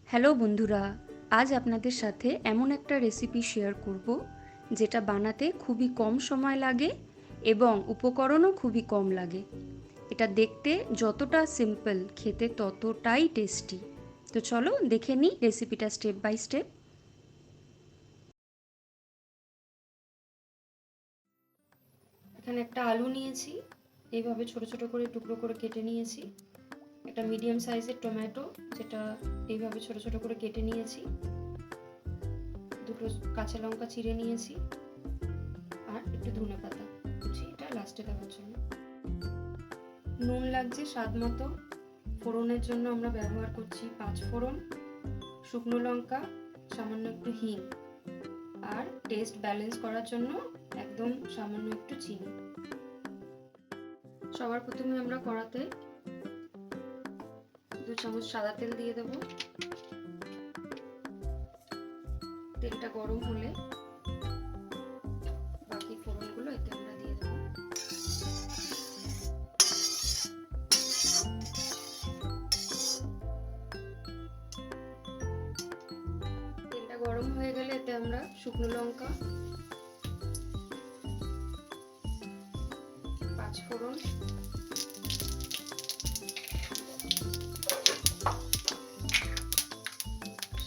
Hello বন্ধুরা, আজ আপনাদের সাথে এমন একটা রেসিপি শেয়ার করব যেটা বানাতে খুবই কম সময় লাগে এবং উপকরণও খুবই কম লাগে। এটা দেখতে যতটা সিম্পল, খেতে ততটাই টেস্টি। তো চলো দেখে নিই রেসিপিটা স্টেপ বাই স্টেপ। এখানে একটা আলু নিয়েছি, এইভাবে ছোট ছোট করে টুকরো করে কেটে নিয়েছি। একটা মিডিয়াম সাইজের টমেটো, যেটা এইভাবে ছোট ছোট করে কেটে নিয়েছি। দুটো কাঁচা লঙ্কা চিড়ে নিয়েছি, আর একটু ধনেপাতা কুচি, এটা লাস্টে দেওয়ার জন্য। নুন লাগছে স্বাদ মতো। ফোড়নের জন্য আমরা ব্যবহার করছি 5 ফোড়ন, শুকনো লঙ্কা, সামান্য একটু হিং, আর টেস্ট ব্যালেন্স করার জন্য একদম সামান্য একটু চিনি। সবার প্রথমে আমরা কড়াতে 2 চামচ সাদা তেল দিয়ে দেব। তেলটা গরম হলে বাকি ফোড়নগুলো এতে আমরা দিয়ে দেব। তেলটা গরম হয়ে গেলে এতে আমরা শুকনো লঙ্কা, 5 ফোড়ন,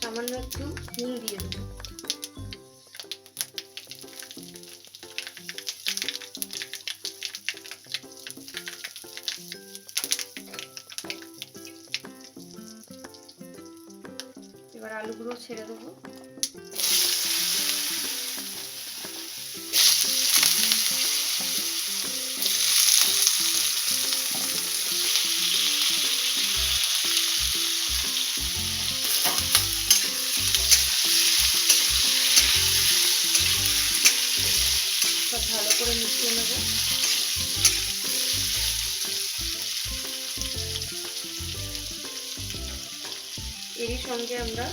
সামান্য একটু হিং দিয়ে দেব। এবার আলুগুলো ছেড়ে দেবো। সব ভালো করে মিশিয়ে নেব। এরই সঙ্গে আমরা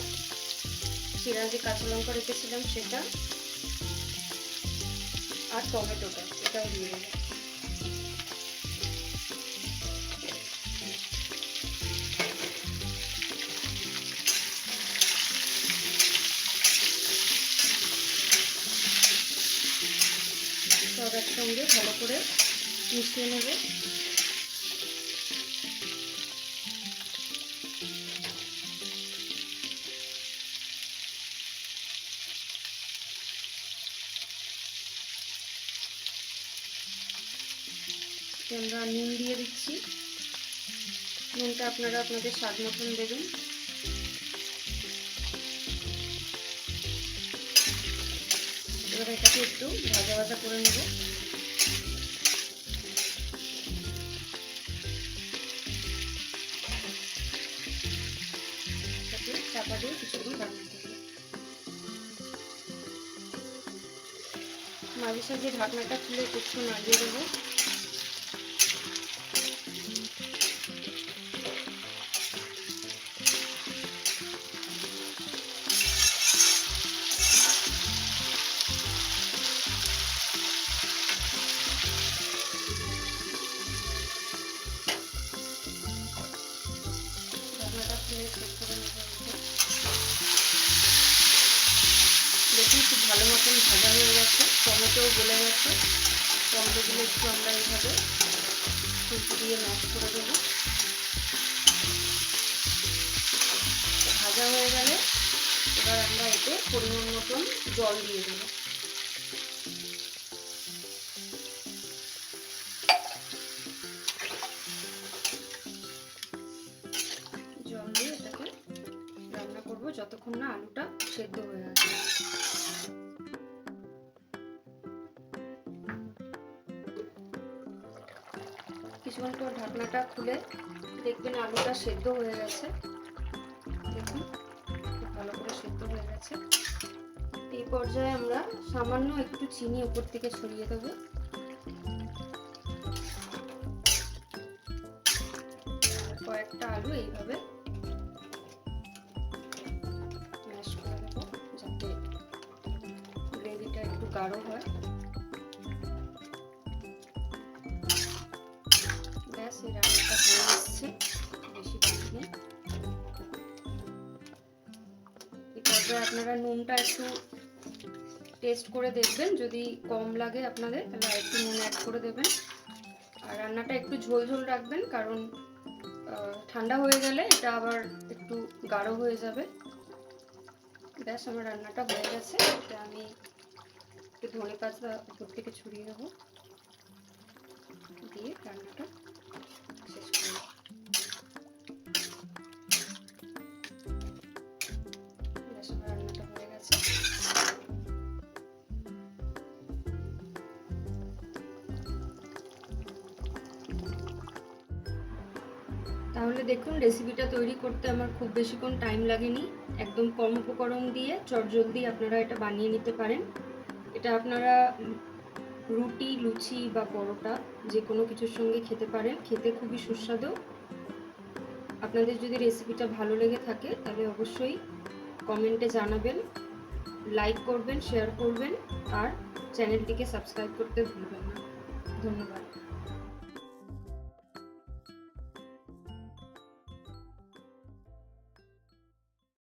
চিরা যে কাঁচা লঙ্কা রেখেছিলাম সেটা, আর টমেটোটা, এটাও দিয়ে দেবো। সব একসঙ্গে ভালো করে মিশিয়ে নেব। আমরা নুন দিয়ে দিচ্ছি। নুনটা আপনারা আপনাদের স্বাদ মতন দেবেন। এবার এটাকে একটু ভাজা ভাজা করে নেব। চাপা দিয়ে কিছুক্ষণ রাখতে হবে। মাঝে সাঝে ঢাকনাটা খুলে একটু নাড়িয়ে দেবো। ঢাকনাটা খুলে চেক করে নেব। দেখুন খুব ভালো মতন ভাজা হয়ে গেছে, টমেটোও গলে গেছে। টমেটোগুলো একটু আমরা এইভাবে খুন্তি দিয়ে ম্যাশ করে দেবো। ভাজা হয়ে গেলে এবার আমরা এতে পরিমাণ মতন জল দিয়ে দেবো। জল দিয়ে এটাকে রান্না করবো যতক্ষণ না আলুটা সেদ্ধ হয়ে আসে। কিছুক্ষণ পর ঢাকনাটা খুলে দেখবেন আলুটা সেদ্ধ হয়ে গেছে। দেখুন খুব ভালো করে সেদ্ধ হয়ে গেছে। এই পর্যায়ে আমরা সামান্য একটু চিনি উপর থেকে ছড়িয়ে দেবো। কয়েকটা আলু এইভাবে ম্যাশ করে দেবো যাতে গ্রেভিটা একটু গাঢ় হয়। ব্যাস, এই রান্নাটা হয়ে এসছে, বেশি বাকি নেই। তারপরে আপনারা নুনটা একটু টেস্ট করে দেখবেন, যদি কম লাগে আপনাদের তাহলে আর একটু নুন অ্যাড করে দেবেন। আর রান্নাটা একটু ঝোল ঝোল রাখবেন, কারণ ঠান্ডা হয়ে গেলে এটা আবার একটু গাঢ় হয়ে যাবে। ব্যাস, আমার রান্নাটা হয়ে গেছে। এটা আমি একটু ধনে পাতা উপর থেকে ছড়িয়ে দেবো, দিয়ে রান্নাটা শেষ করব। ব্যাস, আমার রান্নাটা হয়ে গেছে। তাহলে দেখুন, রেসিপিটা তৈরি করতে আমার খুব বেশিক্ষণ টাইম লাগেনি। একদম কম উপকরণ দিয়ে চটজলদি আপনারা এটা বানিয়ে নিতে পারেন। এটা আপনারা রুটি, লুচি বা পরোটা যে কোনো কিছুর সঙ্গে খেতে পারেন, খেতে খুবই সুস্বাদু। আপনাদের যদি রেসিপিটা ভালো লেগে থাকে তাহলে অবশ্যই কমেন্টে জানাবেন, লাইক করবেন, শেয়ার করবেন আর চ্যানেলটিকে সাবস্ক্রাইব করতে ভুলবেন না। ধন্যবাদ।